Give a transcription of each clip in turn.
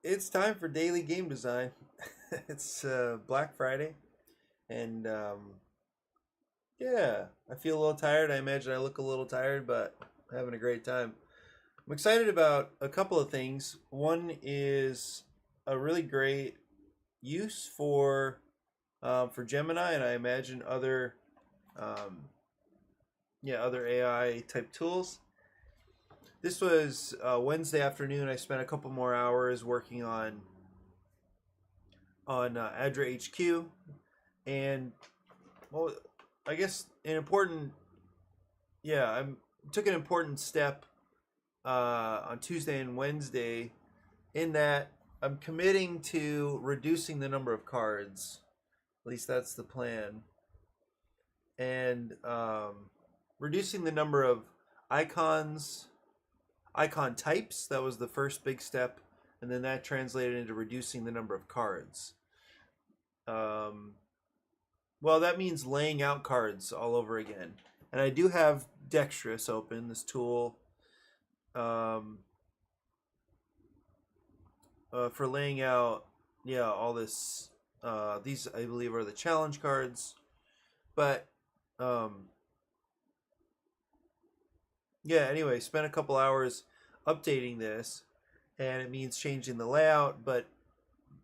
It's time for daily game design. It's Black Friday, and yeah, I feel a little tired. I imagine I look a little tired, but I'm having a great time. I'm excited about a couple of things. One is a really great use for Gemini, and I imagine um, other AI type tools. This was Wednesday afternoon. I spent a couple more hours working on Adra HQ, and well, I guess an important I took an important step on Tuesday and Wednesday in that I'm committing to reducing the number of cards. At least that's the plan, and reducing the number of icons, icon types. That was the first big step, and then that translated into reducing the number of cards. Um, Well, that means laying out cards all over again. And I do have Dexterous open, this tool, um, for laying out, all this. These, I believe, are the challenge cards. But, um, anyway, spent a couple hours updating this, and it means changing the layout. But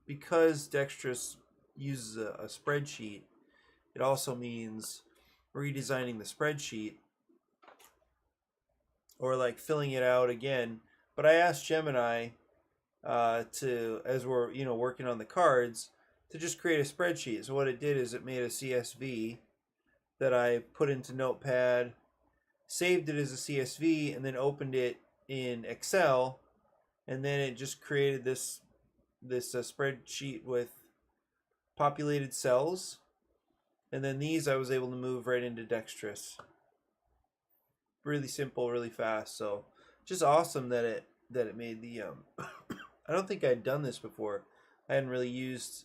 because Dexterous uses a spreadsheet, it also means redesigning the spreadsheet or like filling it out again. But I asked Gemini as we're working on the cards, to just create a spreadsheet. So what it did is it made a CSV that I put into Notepad, saved it as a CSV, and then opened it in Excel, and then it just created this spreadsheet with populated cells. And then these I was able to move right into Dexterous. Really simple, really fast. So just awesome that it made the I don't think I'd done this before. I hadn't really used.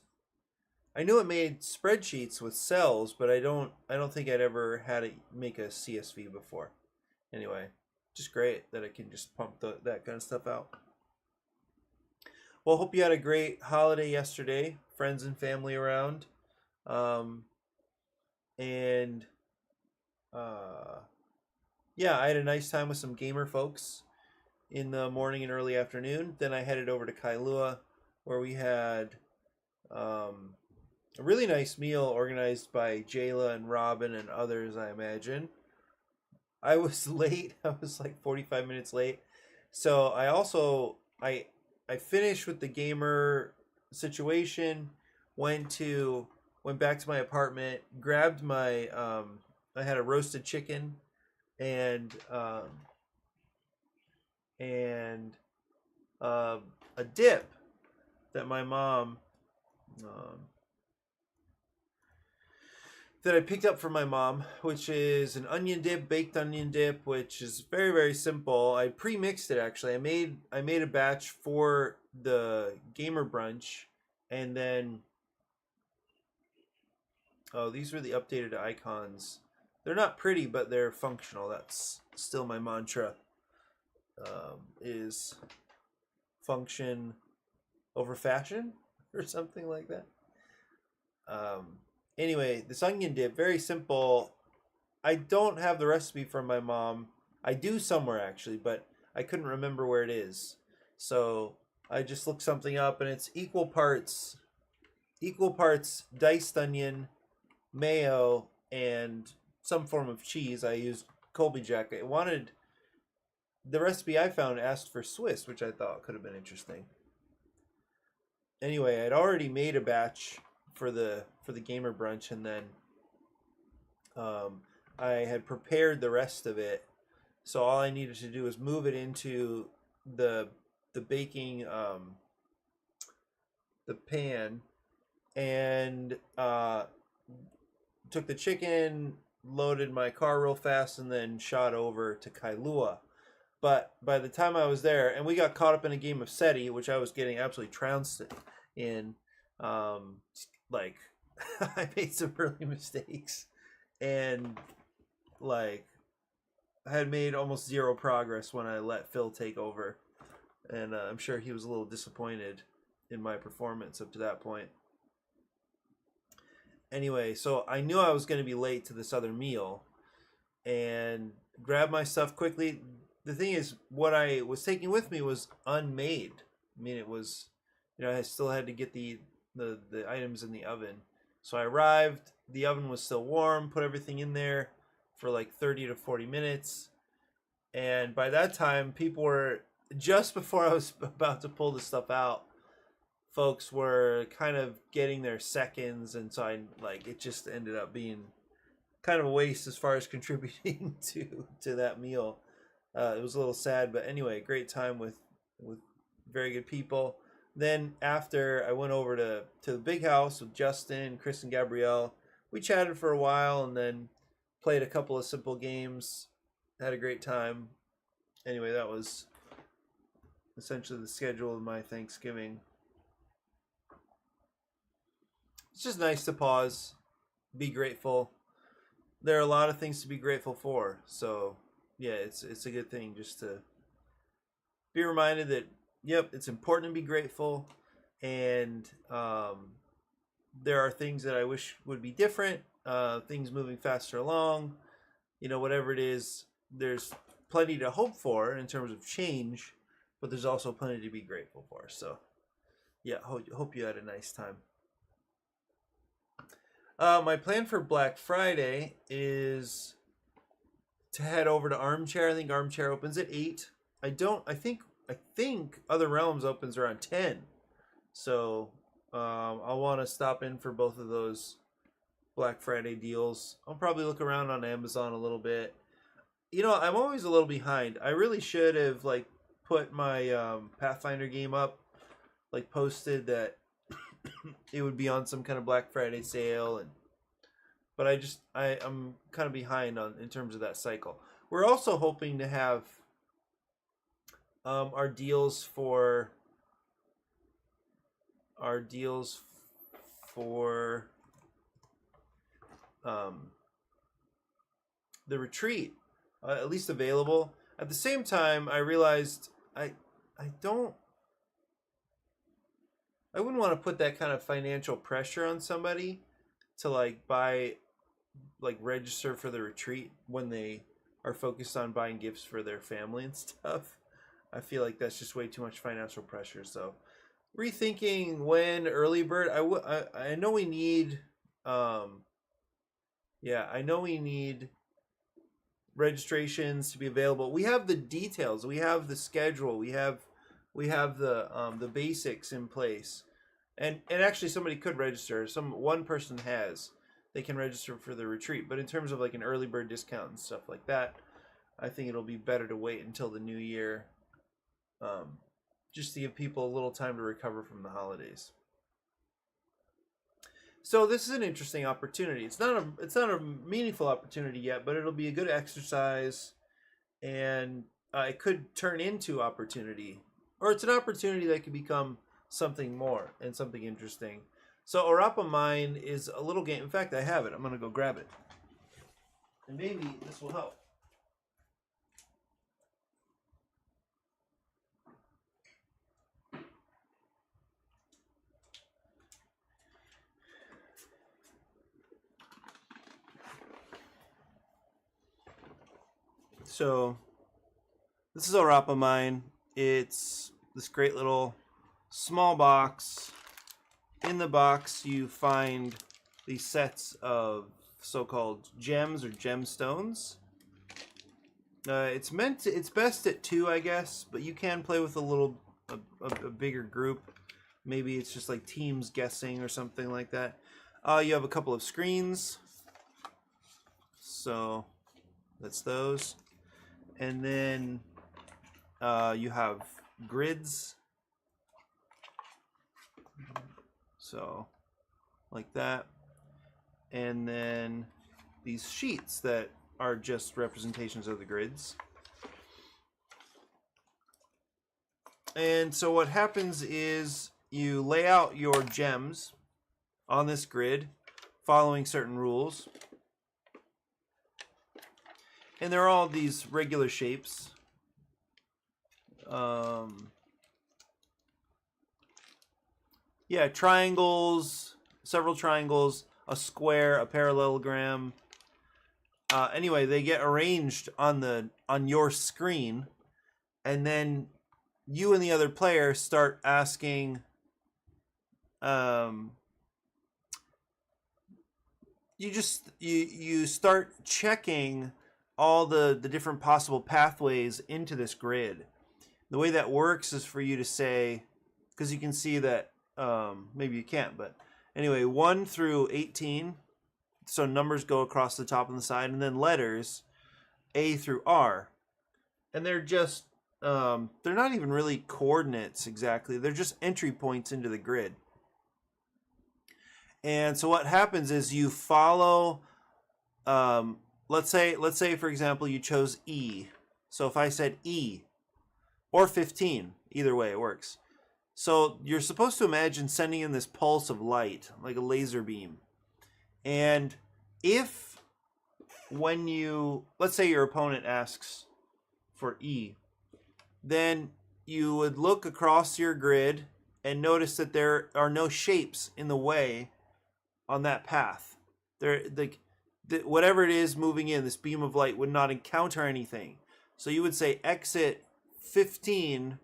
I knew it made spreadsheets with cells, but I don't think I'd ever had it make a CSV before. Anyway, just great that it can just pump that kind of stuff out. Well, hope you had a great holiday yesterday. Friends and family around. And I had a nice time with some gamer folks in the morning and early afternoon. Then I headed over to Kailua, where we had a really nice meal organized by Jayla and Robin and others, I imagine. I was late. I was like 45 minutes late. So I finished with the gamer situation, went back to my apartment, grabbed my I had a roasted chicken and a dip that my mom that I picked up from my mom, which is an onion dip, baked onion dip, which is very, very simple. I pre-mixed it actually. I made a batch for the gamer brunch, and then these are the updated icons. They're not pretty, but they're functional. That's still my mantra. Is function over fashion or something like that. Anyway, this onion dip, very simple. I don't have the recipe from my mom. I do somewhere actually, but I couldn't remember where it is. So I just looked something up, and it's equal parts diced onion, mayo, and some form of cheese. I used Colby Jack. The recipe I found asked for Swiss, which I thought could have been interesting. Anyway, I'd already made a batch for the gamer brunch, and then I had prepared the rest of it. So all I needed to do was move it into the baking the pan, and took the chicken, loaded my car real fast, and then shot over to Kailua. But by the time I was there, and we got caught up in a game of SETI, which I was getting absolutely trounced in, like I made some early mistakes, and like I had made almost zero progress when I let Phil take over, and I'm sure he was a little disappointed. in my performance up to that point. Anyway, so I knew I was going to be late to this other meal and grabbed my stuff quickly. The thing is, what I was taking with me was unmade. I mean, it was, I still had to get the items in the oven. So I arrived, the oven was still warm, put everything in there for like 30 to 40 minutes. And by that time, people were, just before I was about to pull the stuff out, folks were kind of getting their seconds, and so it just ended up being kind of a waste as far as contributing to that meal. It was a little sad, but anyway, great time with very good people. Then after, I went over to the big house with Justin, Chris, and Gabrielle. We chatted for a while and then played a couple of simple games. Had a great time. Anyway, that was essentially the schedule of my Thanksgiving. It's just nice to pause, be grateful. There are a lot of things to be grateful for. So, yeah, it's a good thing just to be reminded that, yep, it's important to be grateful. And there are things that I wish would be different, things moving faster along, whatever it is. There's plenty to hope for in terms of change, but there's also plenty to be grateful for. So, yeah, hope you had a nice time. My plan for Black Friday is to head over to Armchair. I think Armchair opens at 8. I think Other Realms opens around 10. So I'll want to stop in for both of those Black Friday deals. I'll probably look around on Amazon a little bit. I'm always a little behind. I really should have put my Pathfinder game up, posted that it would be on some kind of Black Friday sale, but I'm kind of behind in terms of that cycle. We're also hoping to have our deals for the retreat at least available. At the same time, I realized I wouldn't want to put that kind of financial pressure on somebody to register for the retreat when they are focused on buying gifts for their family and stuff. I feel like that's just way too much financial pressure. So rethinking when early bird, I know we need I know we need registrations to be available. We have the details, we have the schedule, we have the basics in place. And actually somebody could register. One person they can register for the retreat. But in terms of an early bird discount and stuff like that, I think it'll be better to wait until the new year, just to give people a little time to recover from the holidays. So this is an interesting opportunity. It's not a meaningful opportunity yet, but it'll be a good exercise, and it could turn into opportunity, or it's an opportunity that could become something more and something interesting. So Orapa Mine is a little game. In fact, I have it. I'm going to go grab it. And maybe this will help. So this is Orapa Mine. It's this great little small box. In the box, you find these sets of so-called gems or gemstones. It's best at 2, I guess, but you can play with a bigger group. Maybe it's just teams guessing or something like that. You have a couple of screens. So that's those. And then you have grids. So like that. And then these sheets that are just representations of the grids. And so what happens is you lay out your gems on this grid following certain rules. And they're all these regular shapes. Yeah, triangles, several triangles, a square, a parallelogram. Anyway, they get arranged on your screen, and then you and the other player start asking. Um, you start checking all the different possible pathways into this grid. The way that works is for you to say, because you can see that maybe you can't, but anyway, 1 through 18. So numbers go across the top and the side, and then letters A through R, and they're just they're not even really coordinates exactly. They're just entry points into the grid. And so what happens is you follow. Let's say for example you chose E. So if I said E or 15, either way it works. So you're supposed to imagine sending in this pulse of light, like a laser beam. And if when you, let's say your opponent asks for E, then you would look across your grid and notice that there are no shapes in the way on that path. Whatever it is moving in, this beam of light would not encounter anything. So you would say exit 15,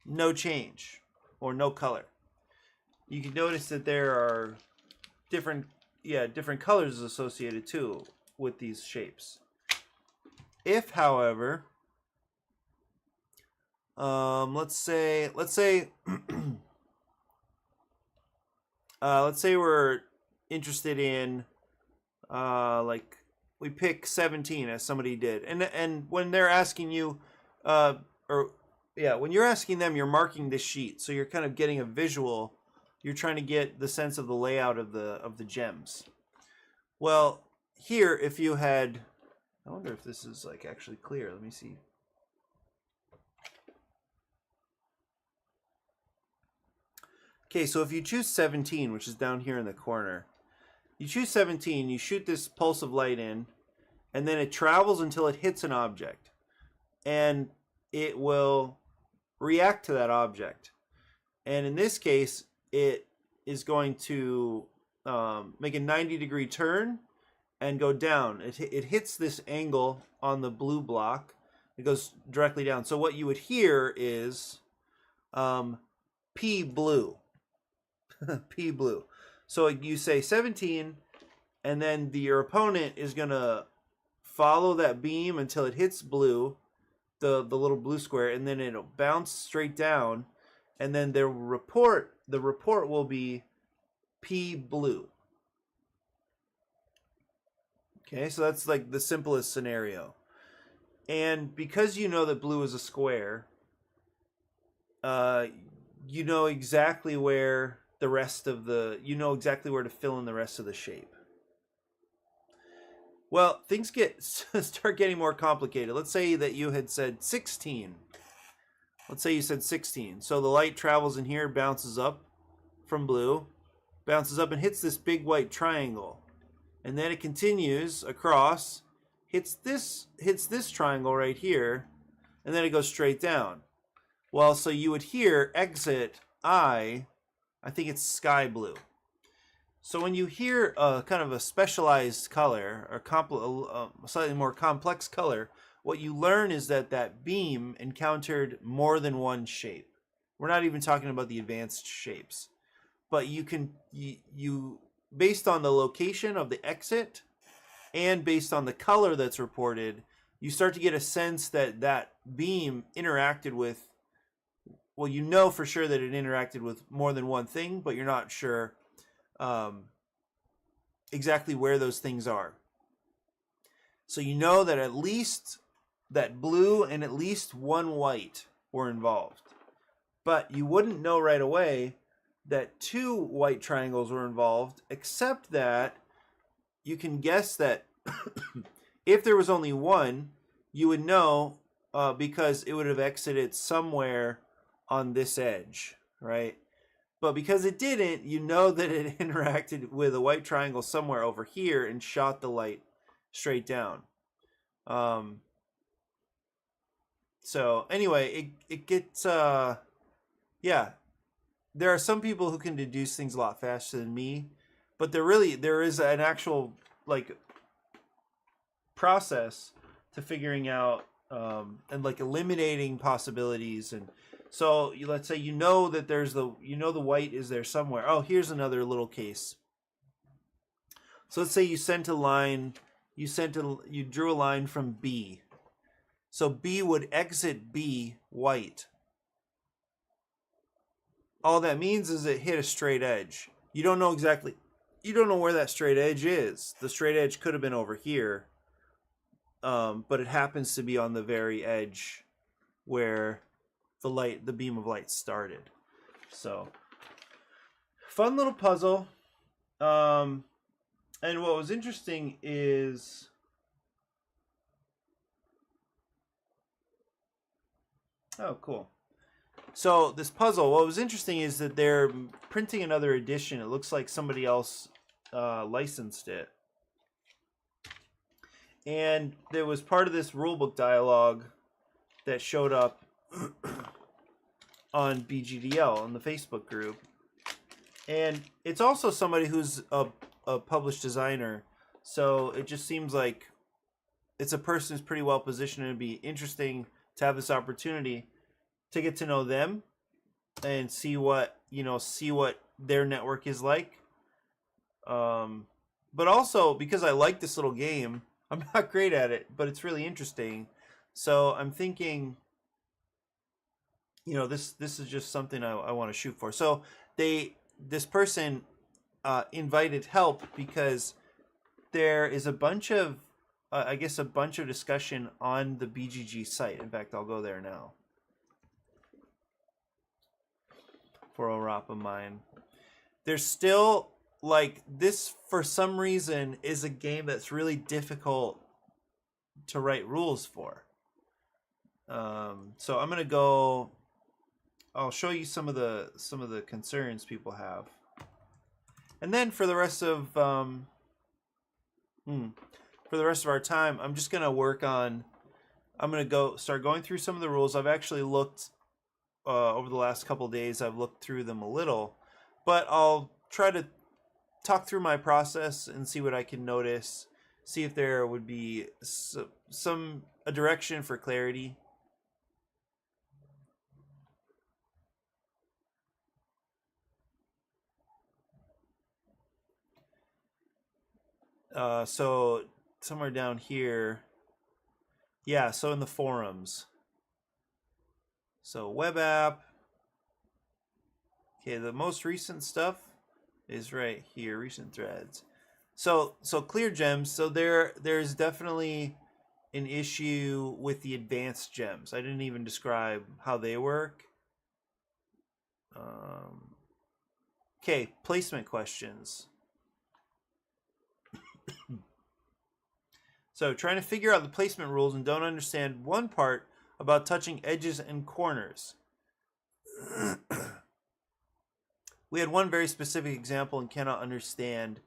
no change, or no color. You can notice that there are different colors associated too with these shapes. If, however, let's say we're interested in like we pick 17 as somebody did, and when they're asking you when you're asking them, you're marking this sheet, so you're kind of getting a visual. You're trying to get the sense of the layout of the gems. Well, here, if you had, I wonder if this is like actually clear. Let me see. Okay, so if you choose 17, which is down here in the corner, you choose 17, you shoot this pulse of light in, and then it travels until it hits an object. And it will react to that object. And in this case, it is going to make a 90-degree turn and go down. It hits this angle on the blue block. It goes directly down. So what you would hear is P blue. P blue. So you say 17, and then your opponent is going to follow that beam until it hits blue, the little blue square, and then it'll bounce straight down, and then the report will be P blue. Okay, so that's like the simplest scenario. And because you know that blue is a square, you know exactly where exactly where to fill in the rest of the shape. Well, things start getting more complicated. Let's say that you had said 16. Let's say you said 16. So the light travels in here, bounces up from blue, bounces up and hits this big white triangle. And then it continues across, hits this triangle right here, and then it goes straight down. Well, so you would hear exit I think it's sky blue. So when you hear kind of a specialized color or a slightly more complex color, what you learn is that beam encountered more than one shape. We're not even talking about the advanced shapes, but you based on the location of the exit and based on the color that's reported, you start to get a sense that beam interacted with, well, you know for sure that it interacted with more than one thing, but you're not sure exactly where those things are. So you know that at least that blue and at least one white were involved. But you wouldn't know right away that 2 white triangles were involved, except that you can guess that if there was only one, you would know because it would have exited somewhere on this edge, right? But because it didn't, you know that it interacted with a white triangle somewhere over here and shot the light straight down. So anyway, it gets yeah. there are some people who can deduce things a lot faster than me, but there is an actual like process to figuring out and like eliminating possibilities. And so let's say that there's the white is there somewhere. Oh, here's another little case. So let's say you drew a line from B. So B would exit B white. All that means is it hit a straight edge. You don't know where that straight edge is. The straight edge could have been over here. But it happens to be on the very edge where the beam of light started. So, fun little puzzle. And what was interesting is oh, cool. So this puzzle, what was interesting is that they're printing another edition. It looks like somebody else licensed it. And there was part of this rulebook dialogue that showed up on BGDL, on the Facebook group. And it's also somebody who's a published designer. So it just seems like it's a person who's pretty well positioned, and it'd be interesting to have this opportunity to get to know them and see what their network is like. But also because I like this little game, I'm not great at it, but it's really interesting. So I'm thinking, this is just something I want to shoot for. So this person invited help because there is a bunch of discussion on the BGG site. In fact, I'll go there now for Orapa Mine. There's still this, for some reason, is a game that's really difficult to write rules for. So I'm gonna go. I'll show you some of the concerns people have, and then for the rest of our time, I'm just gonna work on. I'm gonna start going through some of the rules. I've actually looked over the last couple of days. I've looked through them a little, but I'll try to talk through my process and see what I can notice. See if there would be a direction for clarity. So somewhere down here, yeah. So in the forums, so web app. Okay, the most recent stuff is right here. Recent threads. So clear gems. So there's definitely an issue with the advanced gems. I didn't even describe how they work. Okay, placement questions. So trying to figure out the placement rules and don't understand one part about touching edges and corners. We had one very specific example and cannot understand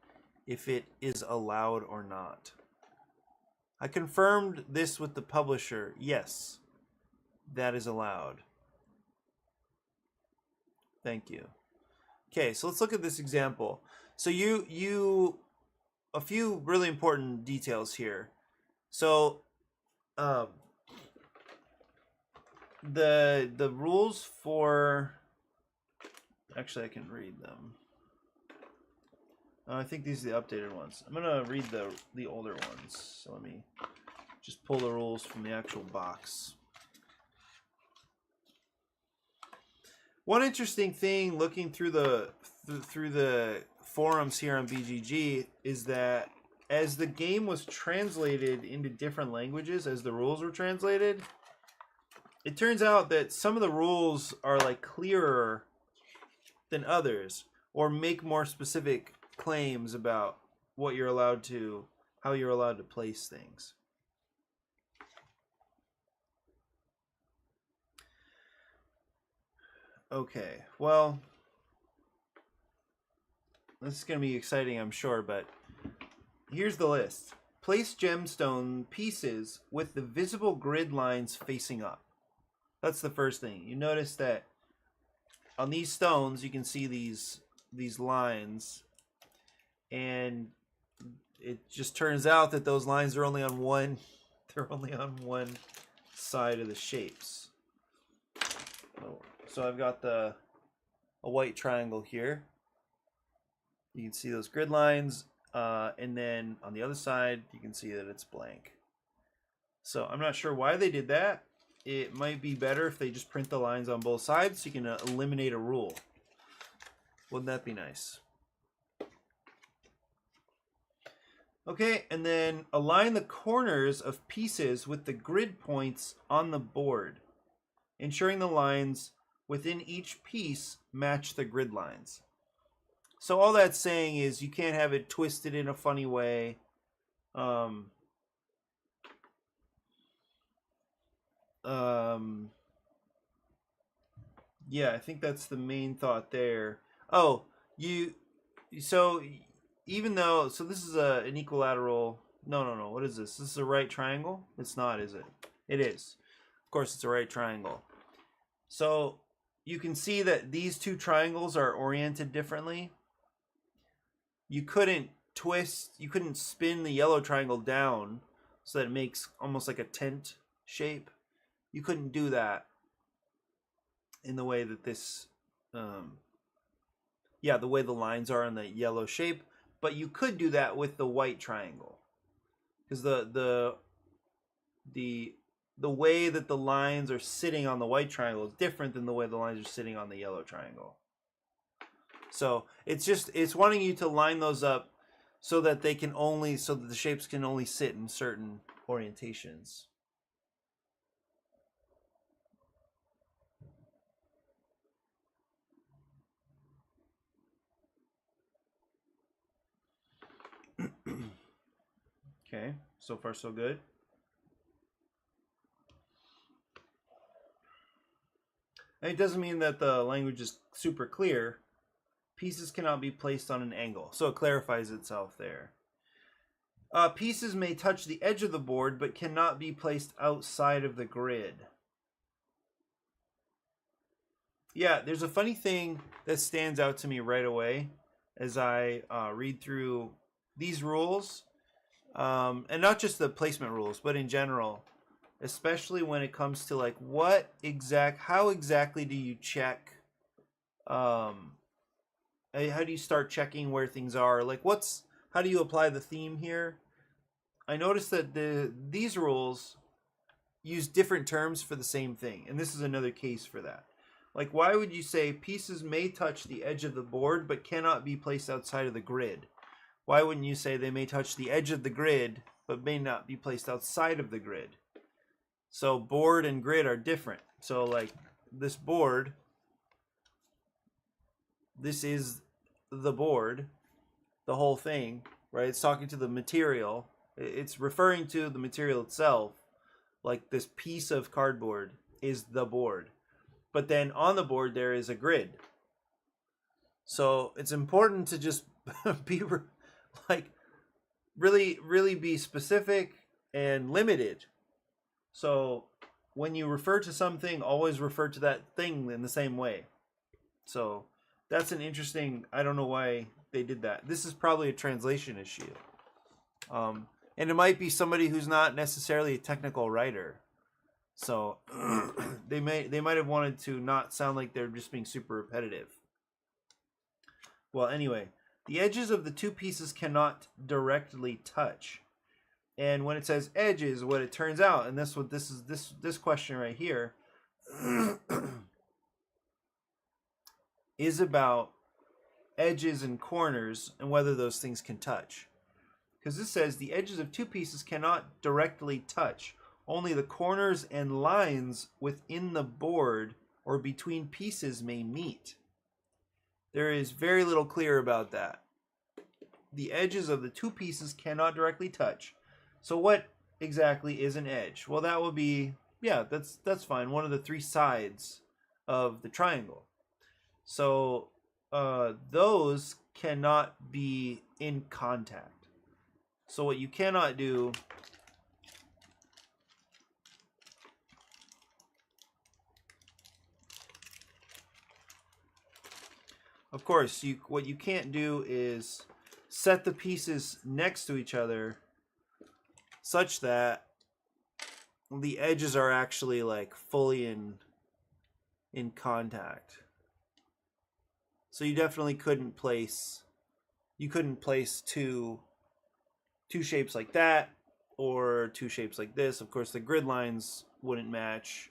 if it is allowed or not. I confirmed this with the publisher. Yes, that is allowed. Thank you. Okay, so let's look at this example. So a few really important details here. So the rules for, actually I can read them. I think these are the updated ones. I'm gonna read the older ones. So let me just pull the rules from the actual box. One interesting thing looking through the forums here on BGG is that as the game was translated into different languages, as the rules were translated, it turns out that some of the rules are clearer than others, or make more specific claims about how you're allowed to place things. Okay, well, this is going to be exciting, I'm sure, but here's the list. Place gemstone pieces with the visible grid lines facing up. That's the first thing. You notice that on these stones, you can see these lines, and it just turns out that those lines are only on one. They're only on one side of the shapes. So I've got a white triangle here. You can see those grid lines, and then on the other side, you can see that it's blank. So I'm not sure why they did that. It might be better if they just print the lines on both sides so you can eliminate a rule. Wouldn't that be nice? Okay, and then align the corners of pieces with the grid points on the board, ensuring the lines within each piece match the grid lines. So all that's saying is you can't have it twisted in a funny way. Yeah, I think that's the main thought there. Oh, so even though, so this is an equilateral, no, what is this? This is a right triangle? It's not, is it? It is. Of course, it's a right triangle. So you can see that these two triangles are oriented differently. You couldn't spin the yellow triangle down so that it makes almost like a tent shape. You couldn't do that in the way that this, the way the lines are in the yellow shape. But you could do that with the white triangle, because the way that the lines are sitting on the white triangle is different than the way the lines are sitting on the yellow triangle. So it's wanting you to line those up so that the shapes can only sit in certain orientations. Okay, so far so good. And it doesn't mean that the language is super clear. Pieces cannot be placed on an angle, so it clarifies itself there. Pieces may touch the edge of the board, but cannot be placed outside of the grid. Yeah, there's a funny thing that stands out to me right away as I read through these rules. And not just the placement rules, but in general, especially when it comes to like how exactly do you check, how do you start checking where things are? Like how do you apply the theme here? I noticed that these rules use different terms for the same thing, and this is another case for that. Like, why would you say pieces may touch the edge of the board but cannot be placed outside of the grid? Why wouldn't you say they may touch the edge of the grid but may not be placed outside of the grid? So board and grid are different. So like this board, this is the board, the whole thing, right? It's talking to the material. It's referring to the material itself. Like this piece of cardboard is the board. But then on the board there is a grid. So it's important to just be like really be specific and limited. So when you refer to something, always refer to that thing in the same way. So that's an interesting, I don't know why they did that. This is probably a translation issue. And it might be somebody who's not necessarily a technical writer. So they might have wanted to not sound like they're just being super repetitive. Well, anyway, the edges of the two pieces cannot directly touch. And when it says edges, what it turns out, and this question right here is about edges and corners and whether those things can touch. Because this says the edges of two pieces cannot directly touch. Only the corners and lines within the board or between pieces may meet. There is very little clear about that. The edges of the two pieces cannot directly touch. So what exactly is an edge? Well, that would be, yeah, that's fine. One of the three sides of the triangle. So those cannot be in contact. So what you cannot do of course, what you can't do is set the pieces next to each other such that the edges are actually like fully in contact. So you definitely couldn't place two shapes like that or two shapes like this. Of course, the grid lines wouldn't match.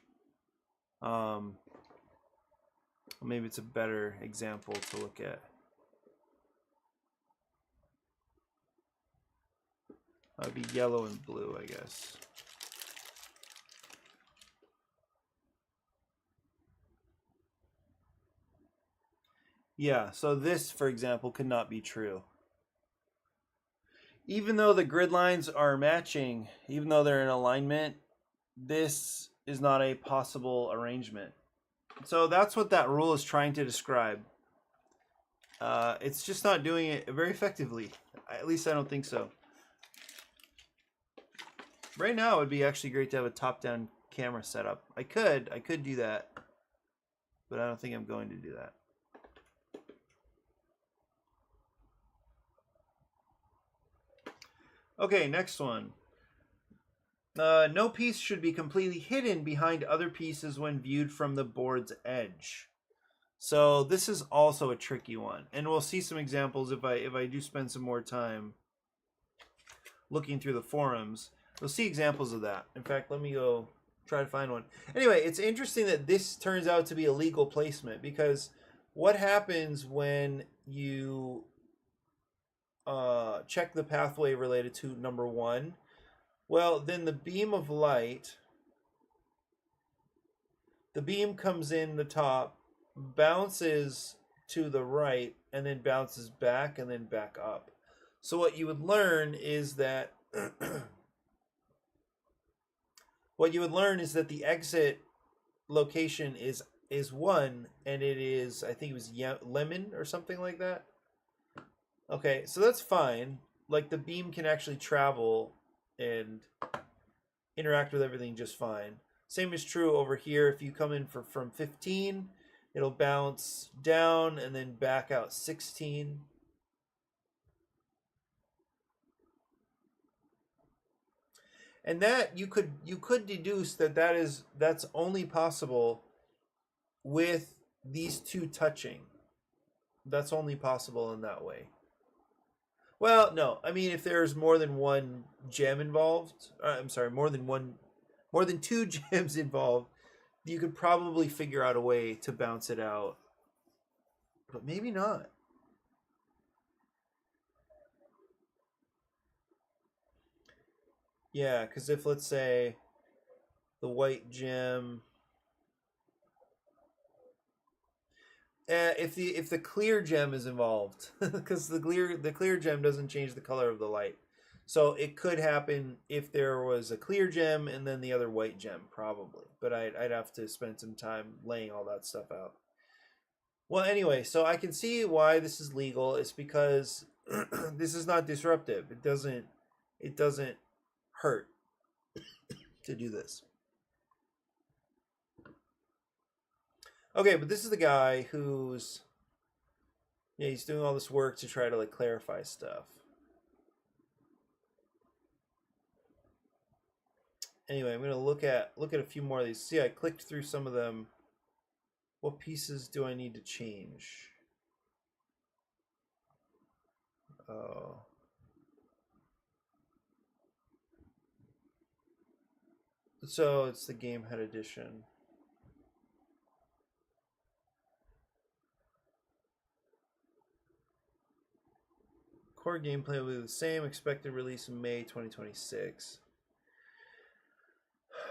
Maybe it's a better example to look at. That'd be yellow and blue, I guess. Yeah, so this, for example, could not be true. Even though the grid lines are matching, even though they're in alignment, this is not a possible arrangement. So that's what that rule is trying to describe. It's just not doing it very effectively. At least I don't think so. Right now, it would be actually great to have a top-down camera setup. I could do that, but I don't think I'm going to do that. Okay, next one. No piece should be completely hidden behind other pieces when viewed from the board's edge. So this is also a tricky one, and we'll see some examples if I do spend some more time looking through the forums. We'll see examples of that. In fact, let me go try to find one. Anyway, it's interesting that this turns out to be a legal placement, because what happens when you check the pathway related to number 1? Well, then the beam of light, the beam comes in the top, bounces to the right, and then bounces back and then back up. So what you would learn is that the exit location is 1, and it is, I think it was lemon or something like that. Okay, so that's fine. Like, the beam can actually travel and interact with everything just fine. Same is true over here. If you come in from 15, it'll bounce down and then back out 16. And that you could deduce that's only possible with these two touching. That's only possible in that way. Well, no. I mean, if there's more than one gem involved, I'm sorry, more than two gems involved, you could probably figure out a way to bounce it out. But maybe not. Yeah, because if, let's say, the white gem, if the clear gem is involved, because the clear gem doesn't change the color of the light, so it could happen if there was a clear gem and then the other white gem, probably. But I'd have to spend some time laying all that stuff out. Well, anyway, so I can see why this is legal. It's because this is not disruptive. It doesn't hurt to do this. Okay, but this is the guy who's, yeah, he's doing all this work to try to like clarify stuff. Anyway, I'm gonna look at a few more of these. See, I clicked through some of them. What pieces do I need to change? Oh. So it's the game head edition. Core gameplay will be the same. Expected release in May 2026.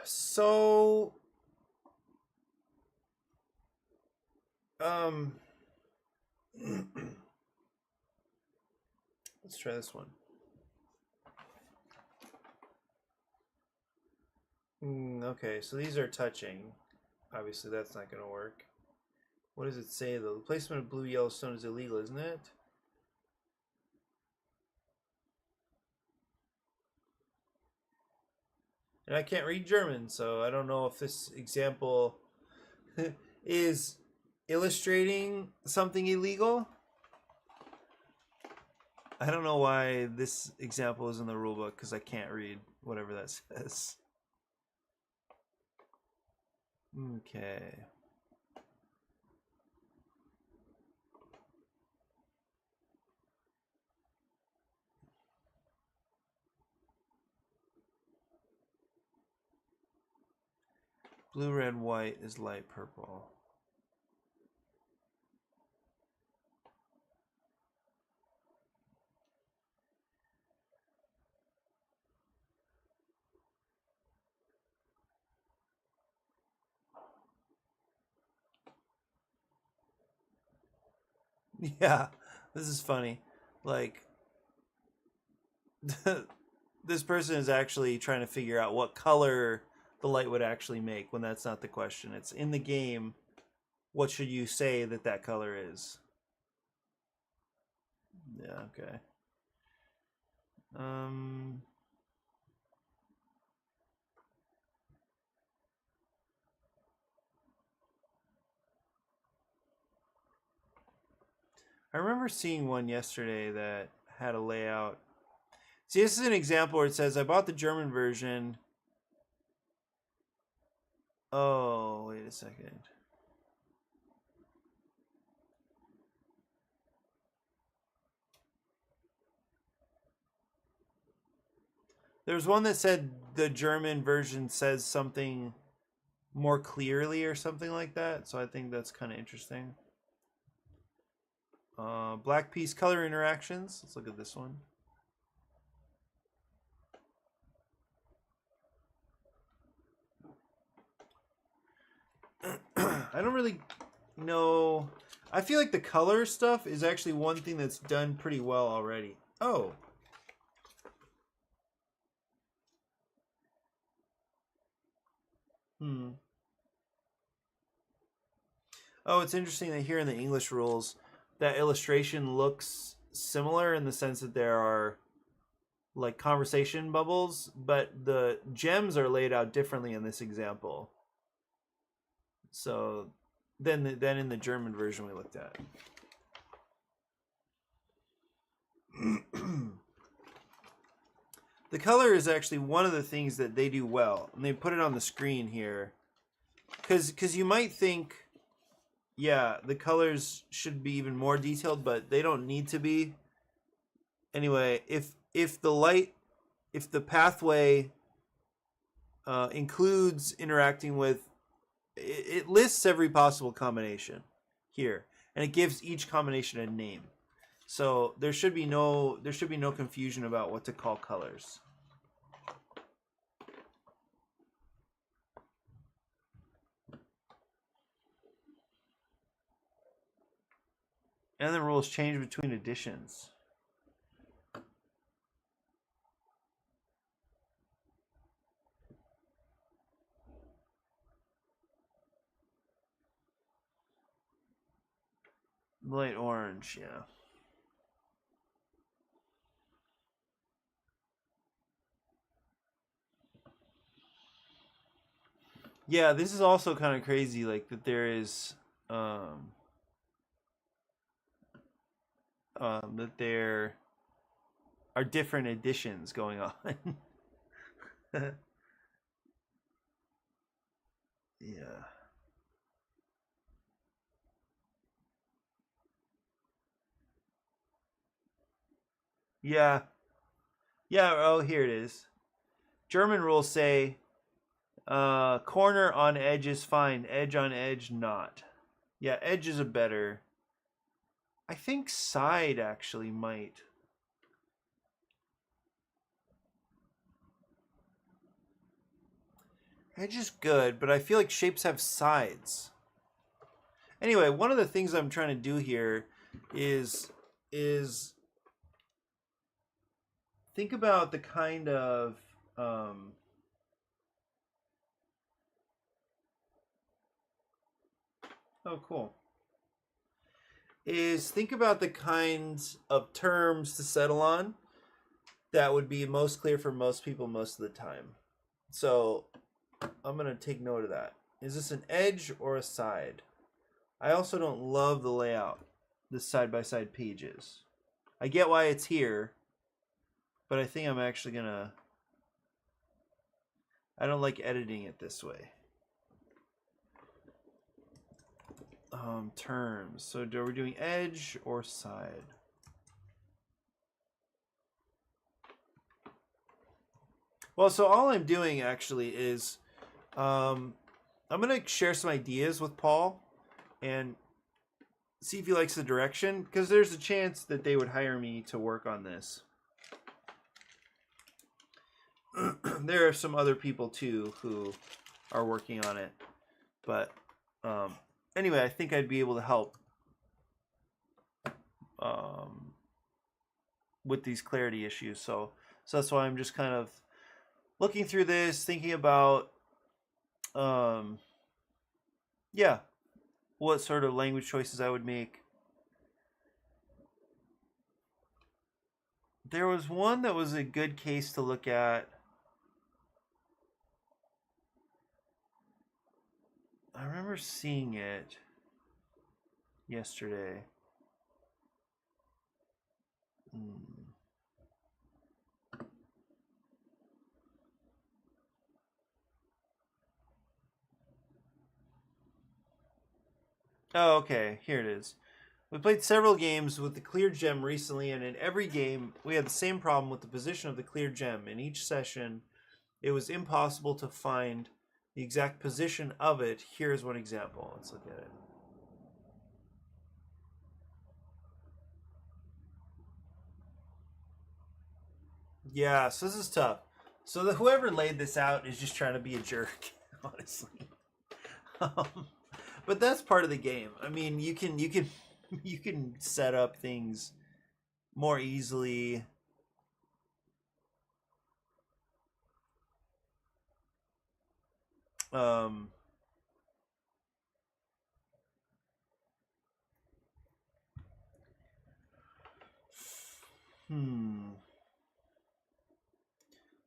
So, let's try this one. Okay, so these are touching. Obviously, that's not going to work. What does it say, though? The placement of blue Yellowstone is illegal, isn't it? And I can't read German, so I don't know if this example is illustrating something illegal. I don't know why this example is in the rulebook because I can't read whatever that says. Okay. Blue, red, white is light purple. Yeah, this is funny. Like, this person is actually trying to figure out what color the light would actually make when that's not the question. It's in the game. What should you say that that color is? Yeah, okay. I remember seeing one yesterday that had a layout. See, this is an example where it says, I bought the German version. Oh, wait a second. There's one that said the German version says something more clearly or something like that. So I think that's kind of interesting. Black piece color interactions. Let's look at this one. I don't really know. I feel like the color stuff is actually one thing that's done pretty well already. Oh. Oh, it's interesting that here in the English rules, that illustration looks similar in the sense that there are like conversation bubbles, but the gems are laid out differently in this example. So then in the German version we looked at. The color is actually one of the things that they do well, and they put it on the screen here. Because you might think, yeah, the colors should be even more detailed, but they don't need to be. Anyway, if the pathway includes interacting with, it lists every possible combination here, and it gives each combination a name. So there should be no confusion about what to call colors. And the rules change between editions. Light orange, yeah. Yeah, this is also kind of crazy, like that there is that there are different editions going on. Yeah. Yeah. Yeah, oh, here it is. German rules say corner on edge is fine, edge on edge not. Yeah, edge is a better. I think side actually might. Edge is good, but I feel like shapes have sides. Anyway, one of the things I'm trying to do here is think about the kind of oh, cool. Is think about the kinds of terms to settle on that would be most clear for most people most of the time. So I'm going to take note of that. Is this an edge or a side? I also don't love the layout, the side-by-side pages. I get why it's here, but I think I'm actually gonna... I don't like editing it this way. Terms. So are we doing edge or side? Well, so all I'm doing actually is I'm going to share some ideas with Paul and see if he likes the direction, because there's a chance that they would hire me to work on this. There are some other people too who are working on it, but anyway, I think I'd be able to help with these clarity issues. So that's why I'm just kind of looking through this, thinking about yeah, what sort of language choices I would make. There was one that was a good case to look at. I remember seeing it yesterday. Oh, okay. Here it is. We played several games with the clear gem recently, and in every game, we had the same problem with the position of the clear gem. In each session, it was impossible to find the exact position of it. Here's one example. Let's look at it. Yeah, so this is tough. So whoever laid this out is just trying to be a jerk, honestly. But that's part of the game. I mean, you can set up things more easily.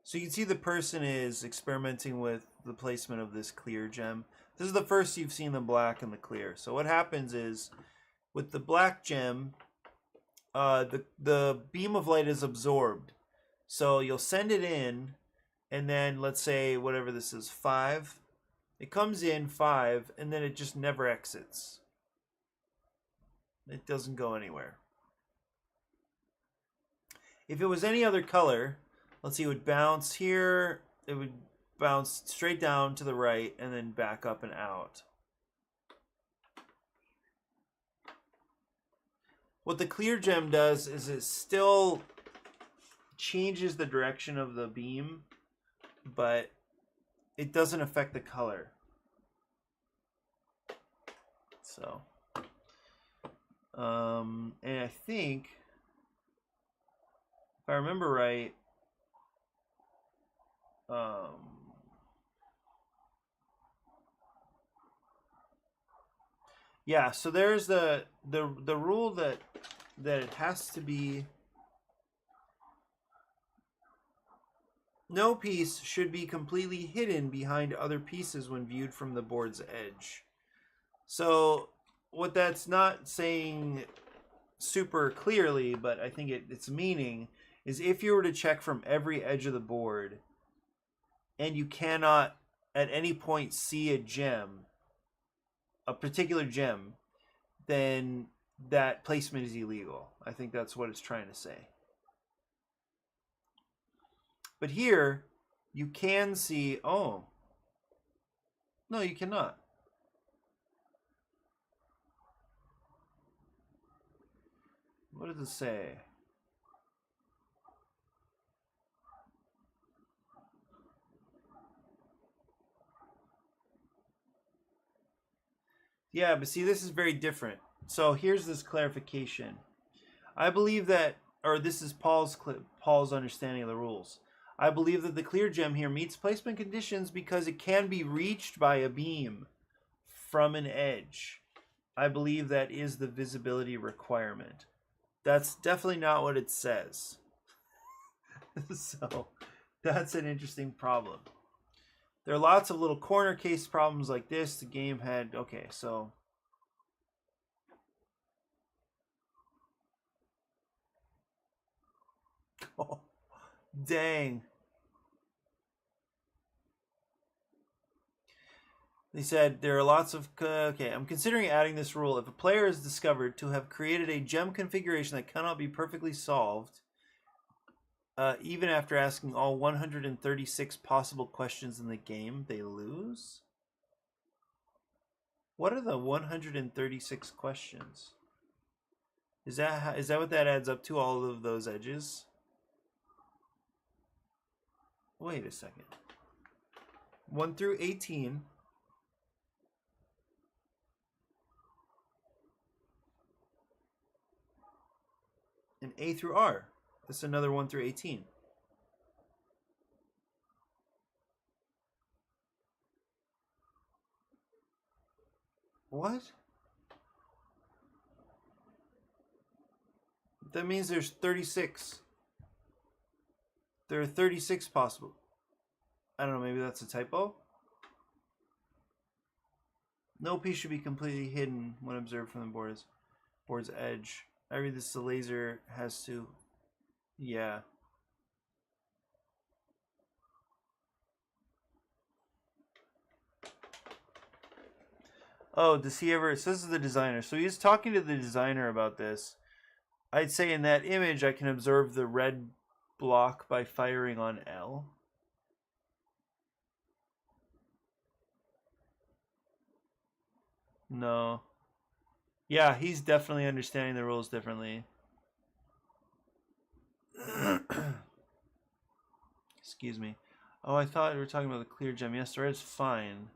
So you can see the person is experimenting with the placement of this clear gem. This is the first you've seen the black and the clear. So what happens is, with the black gem, the beam of light is absorbed. So you'll send it in, and then let's say whatever this is, 5. It comes in 5, and then it just never exits. It doesn't go anywhere. If it was any other color, let's see, it would bounce here, it would bounce straight down to the right, and then back up and out. What the clear gem does is it still changes the direction of the beam, but it doesn't affect the color. So, and I think, if I remember right, yeah, so there's the rule that it has to be, no piece should be completely hidden behind other pieces when viewed from the board's edge. So what that's not saying super clearly, but I think its meaning is, if you were to check from every edge of the board and you cannot at any point see a gem, a particular gem, then that placement is illegal. I think that's what it's trying to say. But here, you can see, oh, no, you cannot. What does it say? Yeah, but see, this is very different. So here's this clarification. I believe that, or this is Paul's understanding of the rules. I believe that the clear gem here meets placement conditions because it can be reached by a beam from an edge. I believe that is the visibility requirement. That's definitely not what it says. So that's an interesting problem. There are lots of little corner case problems like this. The game had, okay, so Oh, dang. They said there are lots of... Okay, I'm considering adding this rule. If a player is discovered to have created a gem configuration that cannot be perfectly solved, even after asking all 136 possible questions in the game, they lose? What are the 136 questions? Is that what that adds up to, all of those edges? Wait a second. 1 through 18... and A through R. That's another 1 through 18. What? That means there's 36. There are 36 possible. I don't know, maybe that's a typo? No piece should be completely hidden when observed from the board's edge. I read this, the laser has to... Yeah. Oh, does he ever... It says the designer. So he's talking to the designer about this. I'd say in that image I can observe the red block by firing on L. No. Yeah, he's definitely understanding the rules differently. Excuse me. Oh, I thought we were talking about the clear gem. Yes, the red's fine.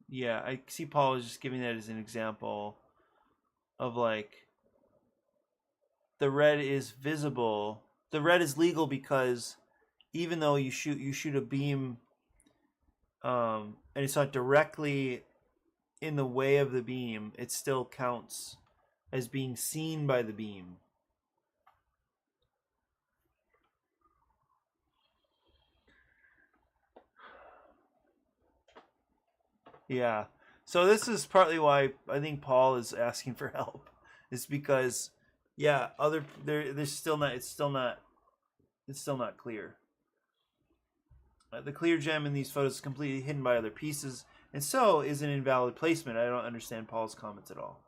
Yeah, I see Paul was just giving that as an example of like the red is visible. The red is legal because even though you shoot a beam and it's not directly in the way of the beam, it still counts as being seen by the beam. Yeah. So this is partly why I think Paul is asking for help. Is because yeah, there's still not it's still not clear. The clear gem in these photos is completely hidden by other pieces, and so is an invalid placement. I don't understand Paul's comments at all.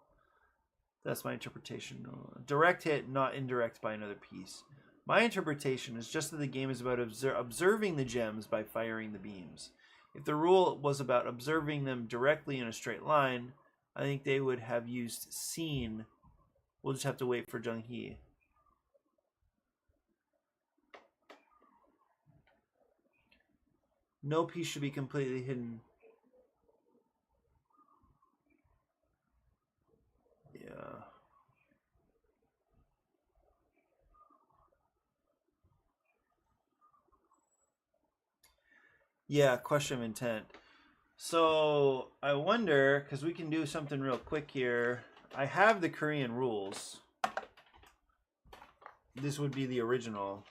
That's my interpretation. Direct hit, not indirect by another piece. My interpretation is just that the game is about observing the gems by firing the beams. If the rule was about observing them directly in a straight line, I think they would have used seen. We'll just have to wait for Jung Hee. No piece should be completely hidden. Yeah. Yeah, question of intent. So I wonder, because we can do something real quick here. I have the Korean rules. This would be the original.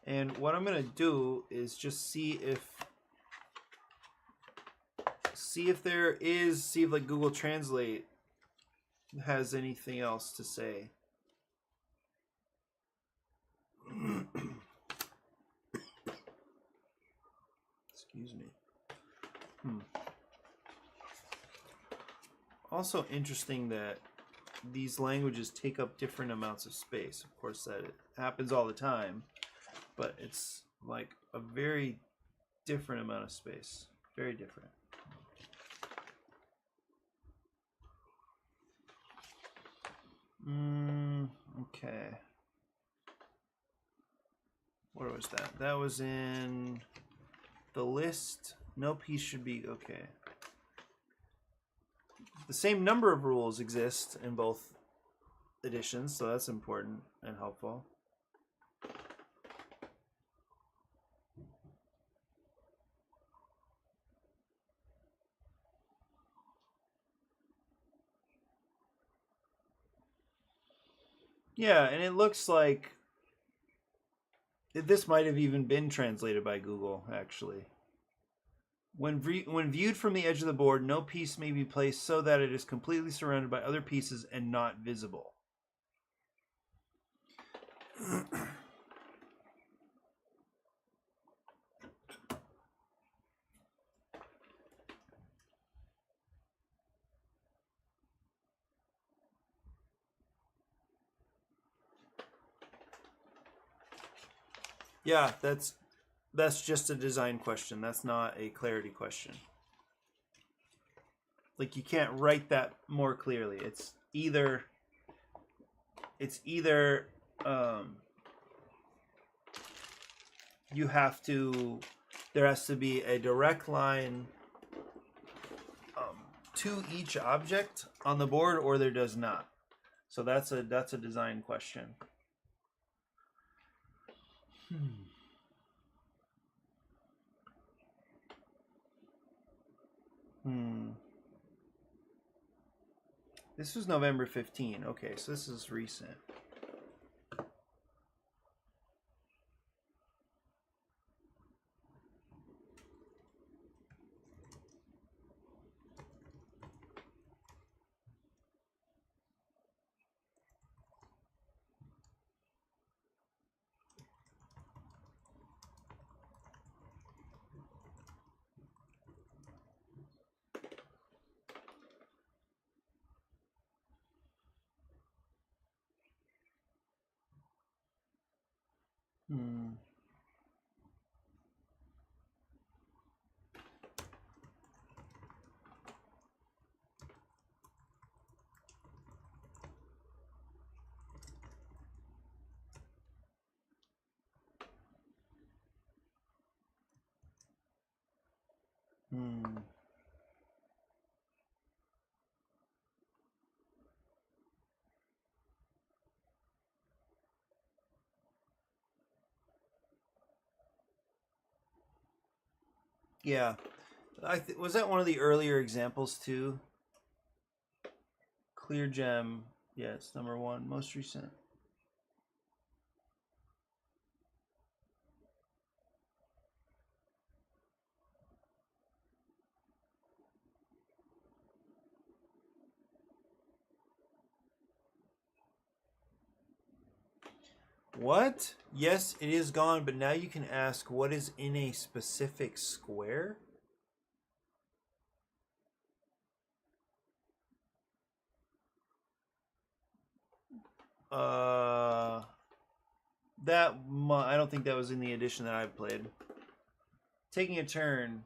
And what I'm going to do is just see if like Google Translate has anything else to say. Excuse me. Also interesting that these languages take up different amounts of space. Of course, that it happens all the time, but it's like a very different amount of space. Very different. Okay. Where was that? That was in the list. No piece should be okay. The same number of rules exist in both editions, so that's important and helpful. Yeah, and it looks like this might have even been translated by Google, actually. When viewed from the edge of the board, no piece may be placed so that it is completely surrounded by other pieces and not visible. Yeah, that's just a design question. That's not a clarity question. Like, you can't write that more clearly. It's either you have to, there has to be a direct line to each object on the board, or there does not. So that's a design question. This was November 15. Okay, so this is recent. Yeah, was that one of the earlier examples too? Clear gem, yes, number one, most recent. What? Yes, it is gone, but now you can ask what is in a specific square? I don't think that was in the edition that I've played. Taking a turn.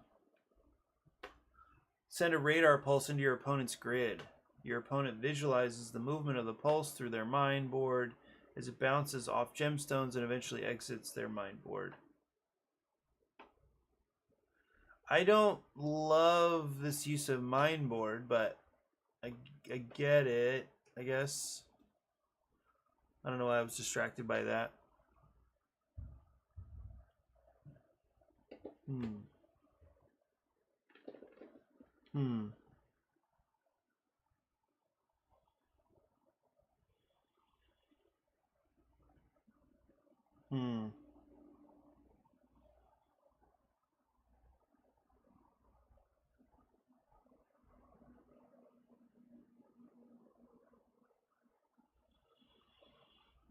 Send a radar pulse into your opponent's grid. Your opponent visualizes the movement of the pulse through their mind board as it bounces off gemstones and eventually exits their mind board. I don't love this use of mind board, but I get it, I guess. I don't know why I was distracted by that. Hmm.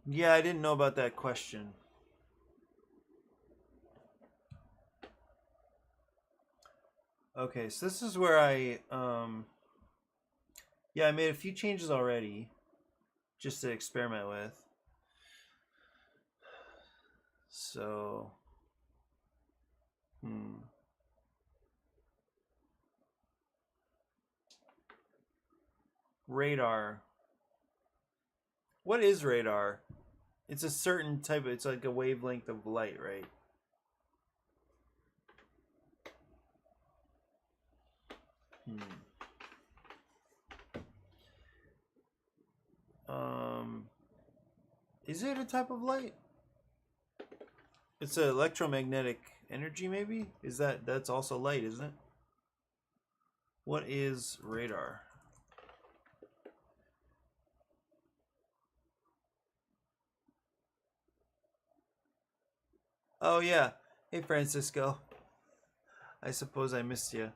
Yeah, I didn't know about that question. Okay, so this is where I yeah, I made a few changes already just to experiment with. So radar. What is radar? It's a certain type of, it's like a wavelength of light, right? Is it a type of light? It's an electromagnetic energy, maybe? That's also light, isn't it? What is radar? Oh yeah. Hey Francisco. I suppose I missed you.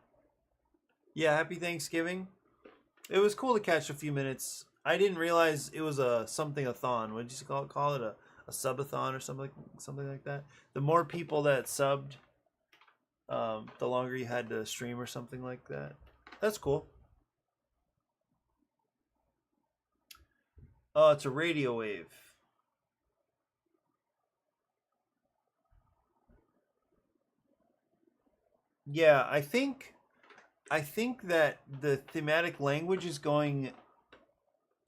Yeah, happy Thanksgiving. It was cool to catch a few minutes. I didn't realize it was a something-a-thon. What did you call it? A a subathon or something like that. The more people that subbed, the longer you had to stream or something like that. That's cool. Oh, it's a radio wave. Yeah, I think that the thematic language is doing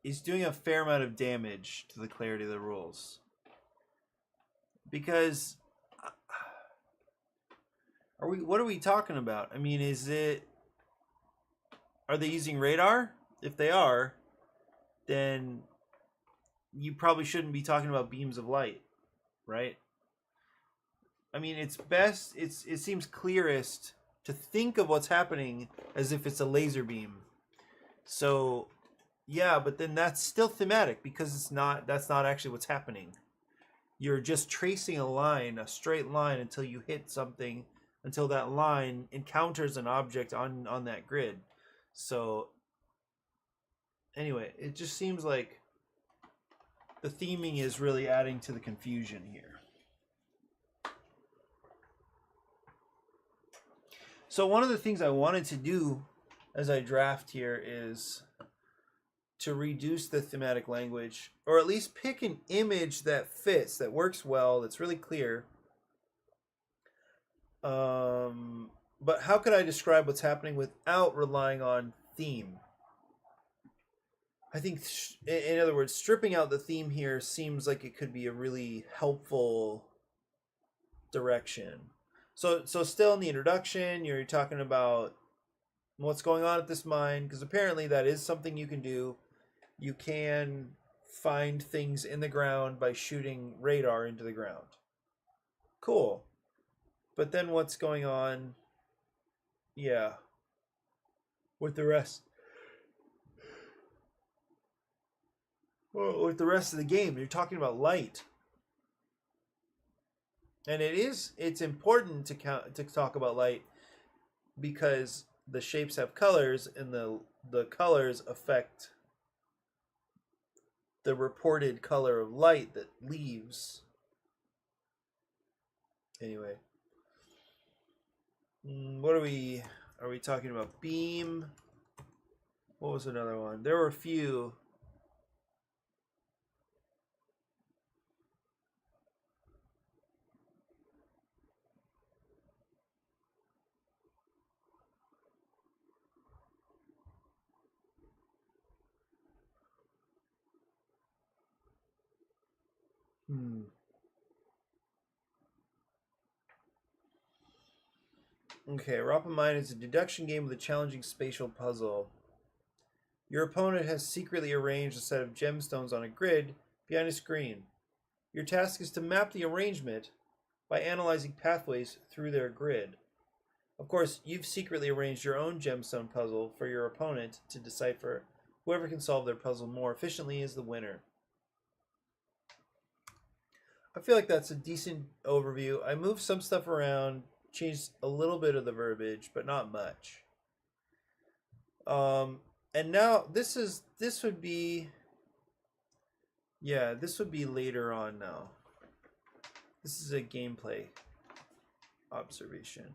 a fair amount of damage to the clarity of the rules. Because what are we talking about? I mean, are they using radar? If they are, then you probably shouldn't be talking about beams of light, right? I mean, it seems clearest to think of what's happening as if it's a laser beam. So, yeah, but then that's still thematic because that's not actually what's happening. You're just tracing a straight line until you hit something, until that line encounters an object on that grid. So anyway, it just seems like the theming is really adding to the confusion here. So one of the things I wanted to do as I draft here is to reduce the thematic language, or at least pick an image that fits, that works well, that's really clear. But how could I describe what's happening without relying on theme? I think, in other words, stripping out the theme here seems like it could be a really helpful direction. So still in the introduction, you're talking about what's going on at this mine, because apparently that is something you can do. You can find things in the ground by shooting radar into the ground. Cool. But then what's going on, yeah, with the rest? Well, with the rest of the game, you're talking about light. And it's important to talk about light because the shapes have colors, and the colors affect the reported color of light that leaves. Anyway, what are we talking about? Beam. What was another one? There were a few. Okay, Orapa Mine is a deduction game with a challenging spatial puzzle. Your opponent has secretly arranged a set of gemstones on a grid behind a screen. Your task is to map the arrangement by analyzing pathways through their grid. Of course, you've secretly arranged your own gemstone puzzle for your opponent to decipher. Whoever can solve their puzzle more efficiently is the winner. I feel like that's a decent overview. I moved some stuff around, changed a little bit of the verbiage, but not much. And now this would be later on now. This is a gameplay observation.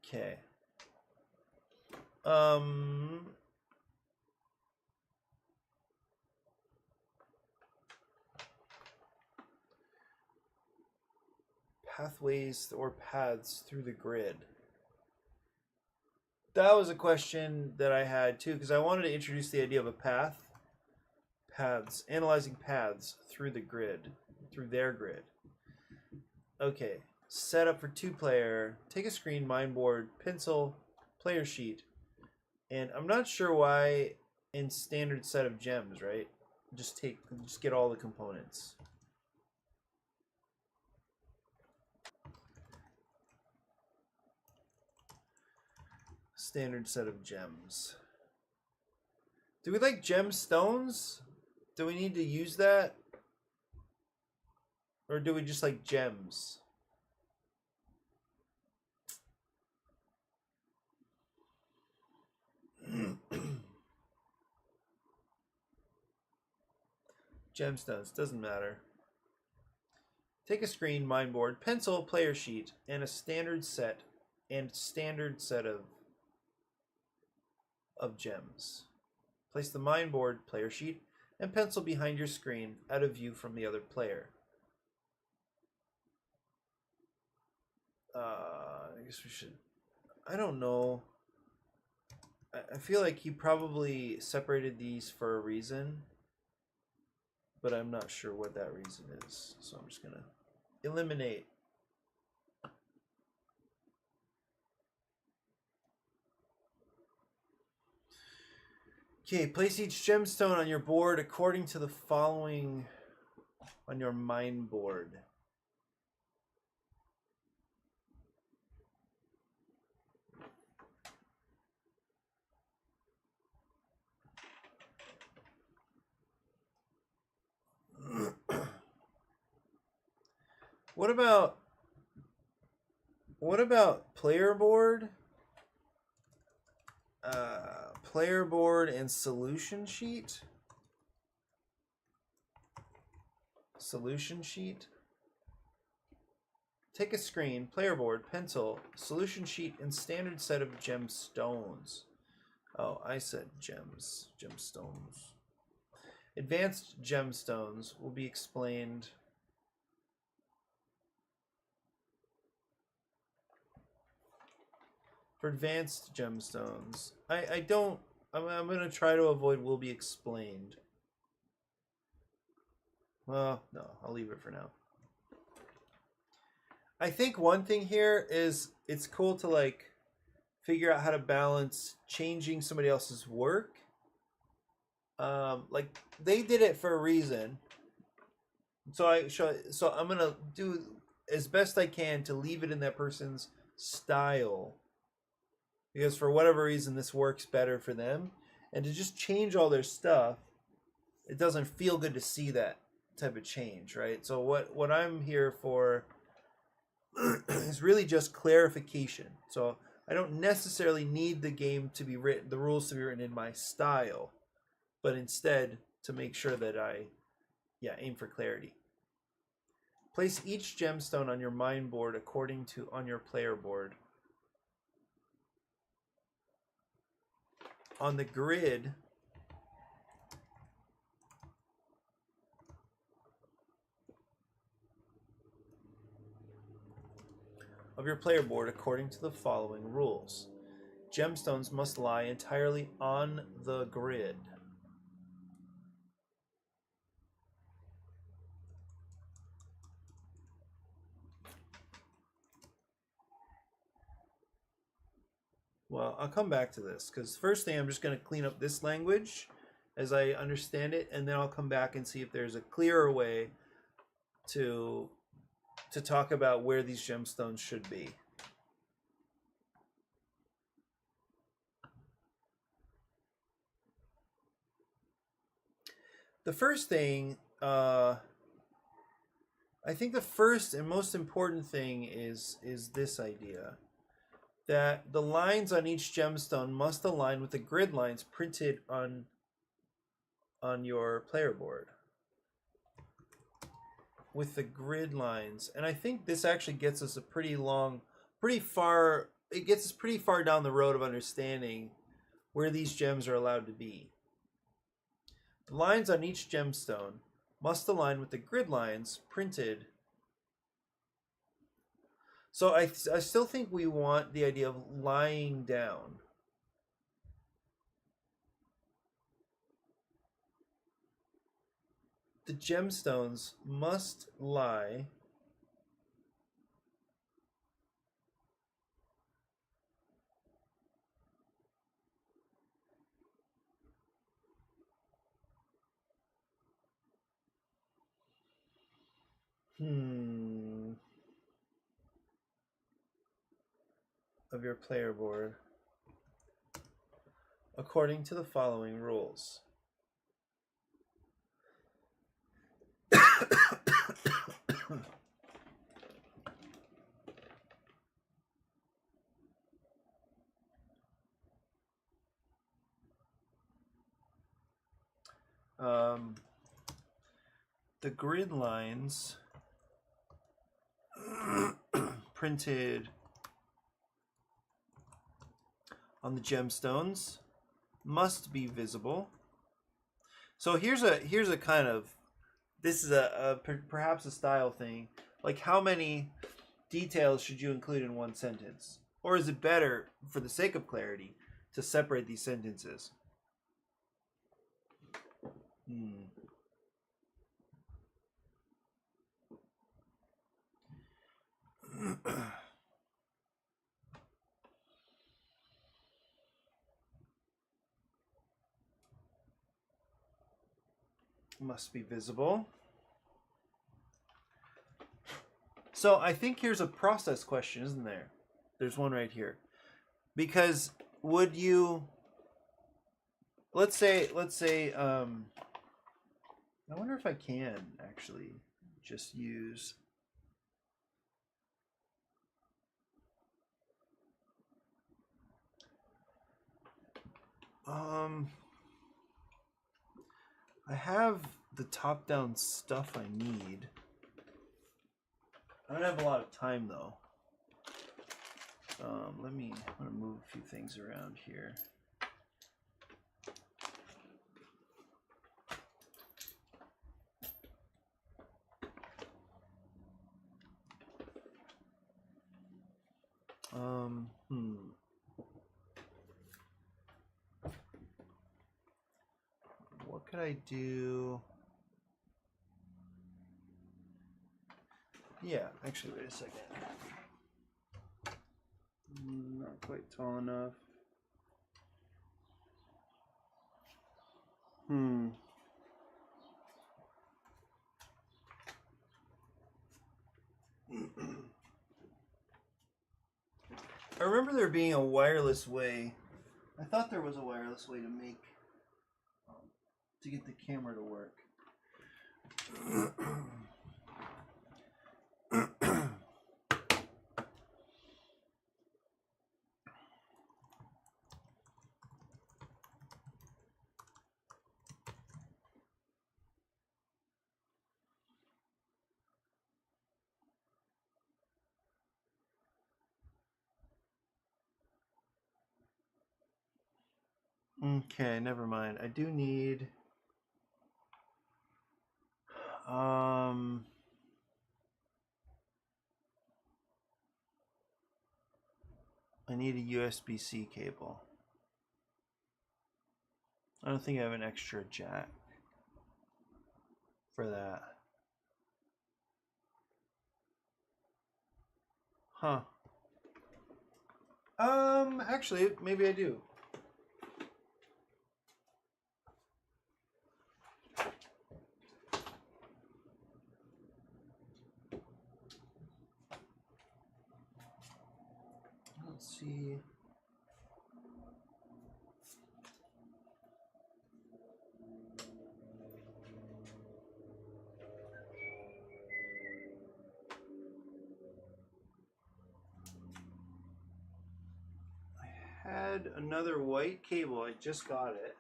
Okay. Pathways or paths through the grid. That was a question that I had too, because I wanted to introduce the idea of a path. Paths, analyzing paths through the grid, through their grid. Okay, setup for 2-player. Take a screen, mine board, pencil, player sheet. And I'm not sure why in standard set of gems, right? Just get all the components. Standard set of gems. Do we like gemstones? Do we need to use that? Or do we just like gems? gemstones, doesn't matter. Take a screen, mind board, pencil, player sheet, and a standard set of gems. Place the mind board, player sheet, and pencil behind your screen, out of view from the other player. I guess we should. I don't know. I feel like he probably separated these for a reason, but I'm not sure what that reason is. So I'm just gonna eliminate. Okay, place each gemstone on your board according to the following on your mind board. What about player board? Player board and solution sheet. Solution sheet. Take a screen, player board, pencil, solution sheet, and standard set of gemstones. Oh, I said gems. Gemstones. Advanced gemstones will be explained. For advanced gemstones, I'm going to try to avoid will be explained. Well, no, I'll leave it for now. I think one thing here is it's cool to like figure out how to balance changing somebody else's work. Like they did it for a reason. So I'm going to do as best I can to leave it in that person's style. Because for whatever reason this works better for them, and to just change all their stuff, it doesn't feel good to see that type of change, right? So what I'm here for is really just clarification. So I don't necessarily need the game to be written, the rules to be written in my style, but instead to make sure that I aim for clarity. Place each gemstone on your mind board according to on your player board. On the grid, of your player board according to the following rules. Gemstones must lie entirely on the grid. Well, I'll come back to this because first thing I'm just going to clean up this language as I understand it, and then I'll come back and see if there's a clearer way to talk about where these gemstones should be. The first thing, I think the first and most important thing is this idea that the lines on each gemstone must align with the grid lines printed on your player board. With the grid lines, and I think this actually gets us pretty far down the road of understanding where these gems are allowed to be. The lines on each gemstone must align with the grid lines printed. So I still think we want the idea of lying down. The gemstones must lie of your player board according to the following rules. the grid lines printed on the gemstones must be visible. So here's a kind of, this is perhaps a style thing. Like, how many details should you include in one sentence? Or is it better, for the sake of clarity, to separate these sentences? Must be visible. So I think here's a process question, isn't there? There's one right here. Because would you, let's say, I wonder if I can actually just use, I have the top-down stuff I need. I don't have a lot of time though. I'm gonna move a few things around here. What could I do? Yeah, actually, wait a second. Not quite tall enough. I remember there being a wireless way. I thought there was a wireless way to make, to get the camera to work. Okay, never mind. I do need I need a USB-C cable. I don't think I have an extra jack for that. Huh. Actually, maybe I do. Let's see. I had another white cable. I just got it.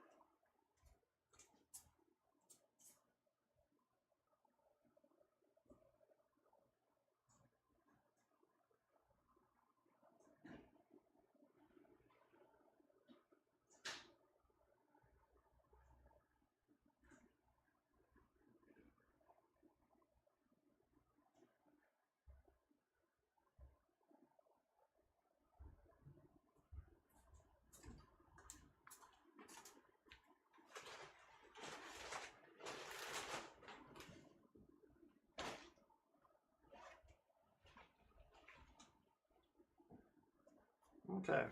Okay.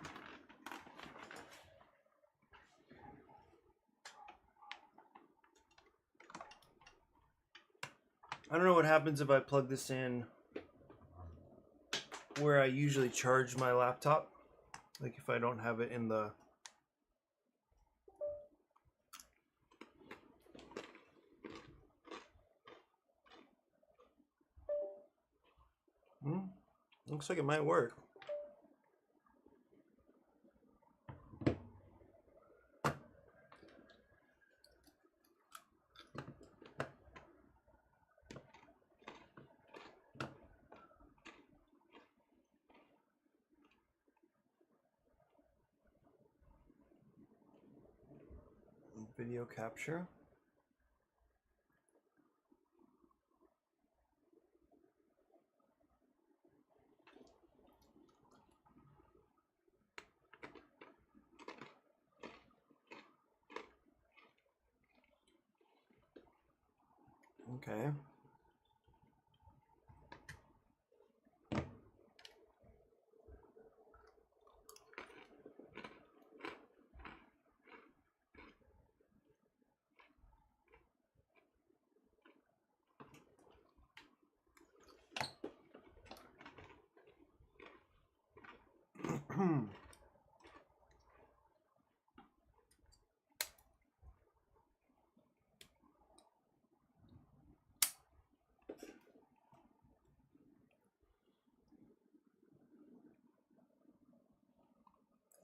I don't know what happens if I plug this in where I usually charge my laptop. Like if I don't have it in the... Looks like it might work. Video capture. Okay.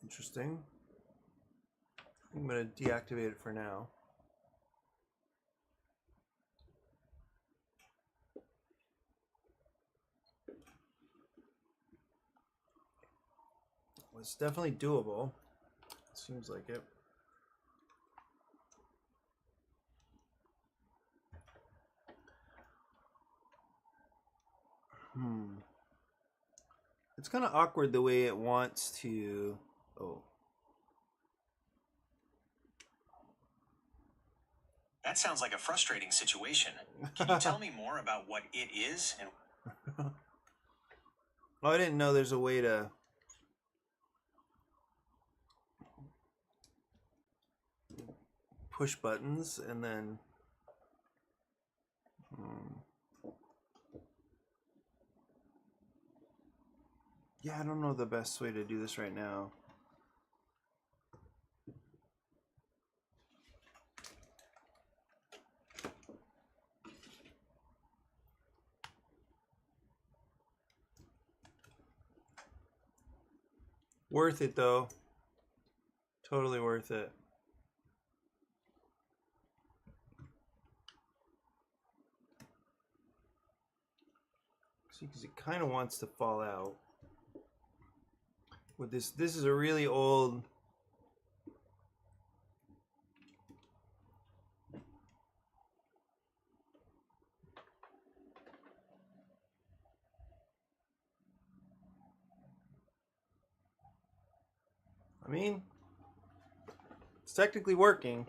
Interesting. I'm going to deactivate it for now. Well, it's definitely doable. Seems like it. It's kind of awkward the way it wants to... Oh. That sounds like a frustrating situation. Can you tell me more about what it is? And Oh, I didn't know there's a way to... push buttons and then... Yeah, I don't know the best way to do this right now. Worth it though. Totally worth it. See, because it kind of wants to fall out. With this is a really old... I mean, it's technically working.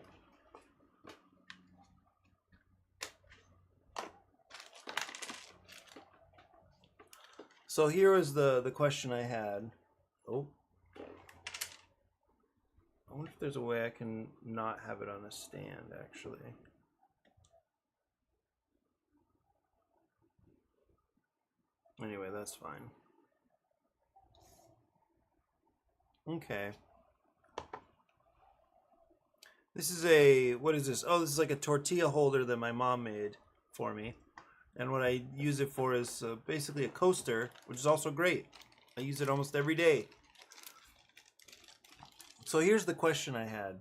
So here was the question I had. Oh. I wonder if there's a way I can not have it on a stand, actually. Anyway, that's fine. Okay. This is a, what is this? Oh, this is like a tortilla holder that my mom made for me. And what I use it for is basically a coaster, which is also great. I use it almost every day. So here's the question I had.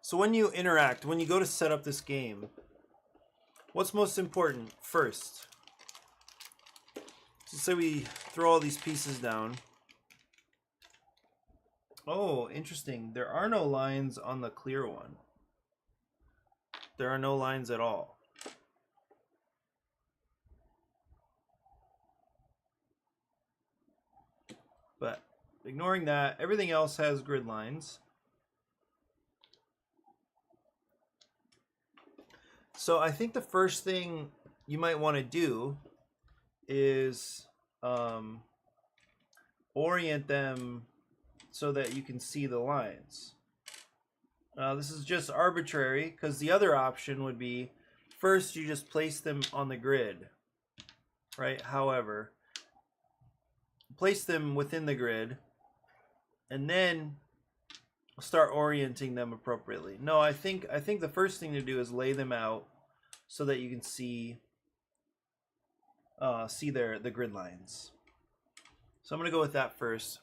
So when you interact, when you go to set up this game, what's most important first? So say we throw all these pieces down. Oh, interesting. There are no lines on the clear one. There are no lines at all. But ignoring that, everything else has grid lines. So I think the first thing you might want to do is orient them so that you can see the lines. This is just arbitrary because the other option would be first you just place them on the grid, right? However, place them within the grid and then start orienting them appropriately. No, I think the first thing to do is lay them out so that you can see the grid lines. So I'm going to go with that first.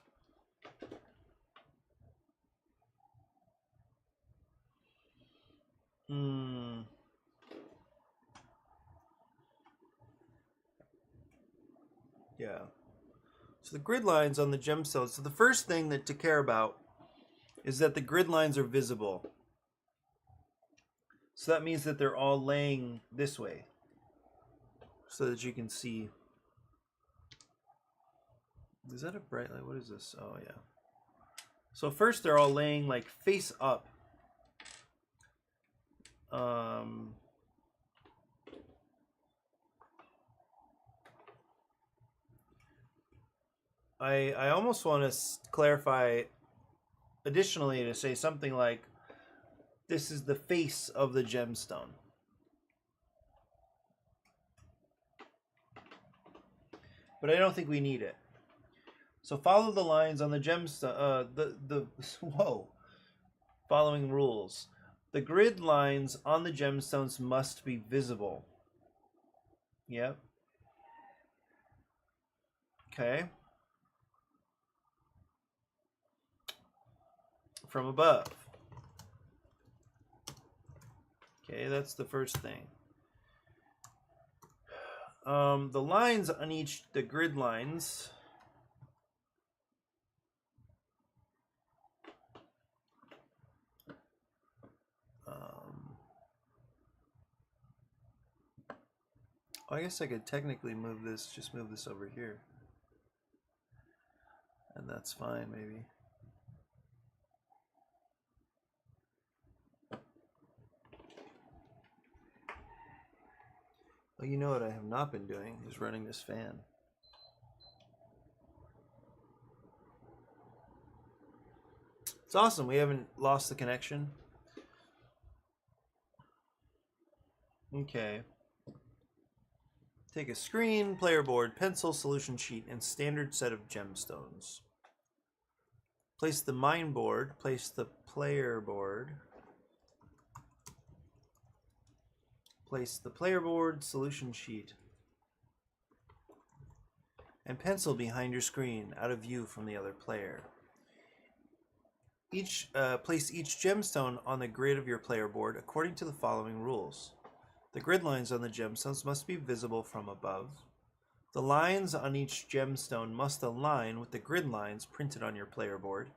Hmm. Yeah. So the grid lines on the gemstones. So the first thing that to care about is that the grid lines are visible. So that means that they're all laying this way, so that you can see. Is that a bright light? What is this? Oh yeah. So first they're all laying like face up. I almost want to clarify additionally to say something like this is the face of the gemstone. But I don't think we need it. So follow the lines on the gemstone. Whoa. Following rules. The grid lines on the gemstones must be visible. Yep. Okay. From above. Okay, that's the first thing. The lines on the grid lines. I guess I could technically move this, just move this over here. And that's fine, maybe. Well, you know what I have not been doing is running this fan. It's awesome. We haven't lost the connection. Okay. Take a screen, player board, pencil, solution sheet, and standard set of gemstones. Place the mine board, place the player board. Place the player board, solution sheet, and pencil behind your screen, out of view from the other player. Place each gemstone on the grid of your player board according to the following rules. The grid lines on the gemstones must be visible from above. The lines on each gemstone must align with the grid lines printed on your player board.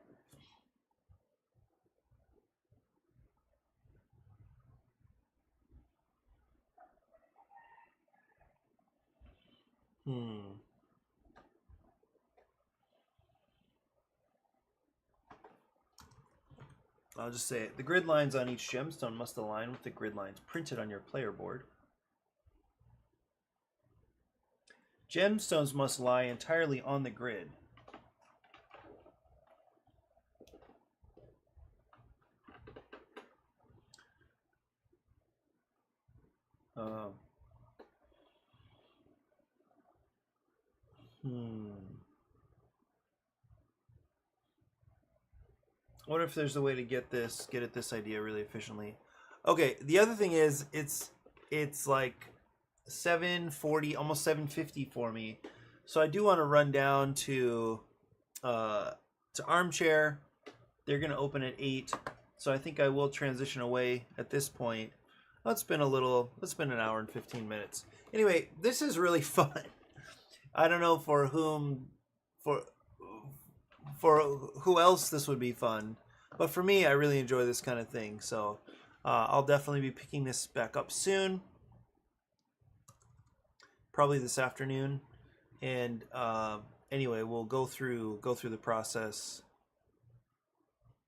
I'll just say it. The grid lines on each gemstone must align with the grid lines printed on your player board. Gemstones must lie entirely on the grid. What if there's a way to get at this idea really efficiently? Okay, the other thing is it's like 7:40, almost 7:50 for me. So I do want to run down to Armchair. They're gonna open at 8. So I think I will transition away at this point. It's been an hour and 15 minutes. Anyway, this is really fun. I don't know for who else this would be fun, but for me, I really enjoy this kind of thing. So I'll definitely be picking this back up soon, probably this afternoon. And anyway, we'll go through the process,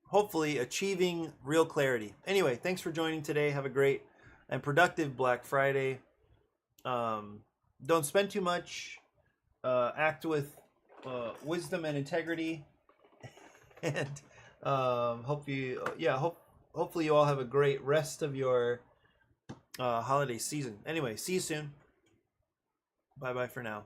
hopefully achieving real clarity. Anyway, thanks for joining today. Have a great and productive Black Friday. Don't spend too much. Act with wisdom and integrity, and hopefully you all have a great rest of your holiday season. Anyway, see you soon. Bye bye for now.